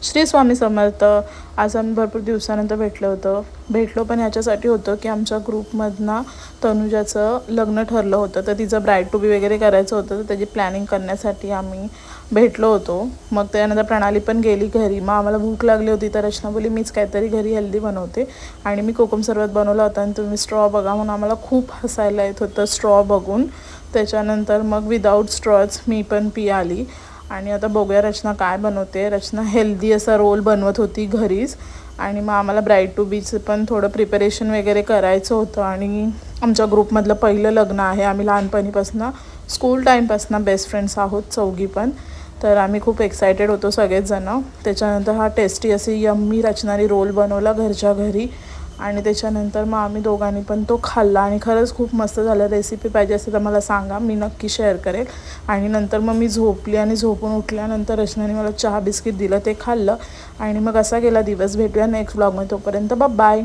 श्री स्वामी समर्थ. आज आम्ही भरपूर दिवसानंतर भेटलो पण ह्याच्यासाठी होतं की आमच्या ग्रुपमधनं तनुजाचं लग्न ठरलं होतं, तर तिचं ब्राईड टू बी वगैरे करायचं होतं, तर त्याची प्लॅनिंग करण्यासाठी आम्ही भेटलो होतो. मग त्यानंतर प्रणाली पण गेली घरी. मग आम्हाला भूक लागली होती, तर रचना बोली मीच काहीतरी घरी हेल्दी बनवते आणि मी कोकम सरबत बनवला होता आणि तुम्ही स्ट्रॉ बघा म्हणून आम्हाला खूप हसायला येत होतं स्ट्रॉ बघून. त्याच्यानंतर मग विदाऊट स्ट्रॉच मी पण आली. आणि आता बघूया रचना काय बनवते. रचना हेल्दी असा रोल बनवत होती घरीच. आणि मग आम्हाला ब्राईड टू बीचं पण थोडं प्रिपरेशन वगैरे करायचं होतं. आणि आमच्या ग्रुपमधलं पहिलं लग्न आहे. आम्ही लहानपणीपासून स्कूल टाईमपासून बेस्ट फ्रेंड्स आहोत चौघी पण. तर आम्ही खूप एक्सायटेड होतो सगळेच जणं. त्याच्यानंतर हा टेस्टी अशी यम्मी रचनाने रोल बनवला घरच्या घरी. आणि त्याच्यानंतर मग आम्ही दोघांनी पण तो खाल्ला आणि खरंच खूप मस्त झालं. रेसिपी पाहिजे असेल तर मला सांगा, मी नक्की शेअर करेल. आणि नंतर मग मी झोपली आणि झोपून उठल्यानंतर रचनाने मला चहा बिस्किट दिलं, ते खाल्लं आणि मग असा गेला दिवस. भेटूया नेक्स्ट व्लॉगमध्ये. तोपर्यंत बाय.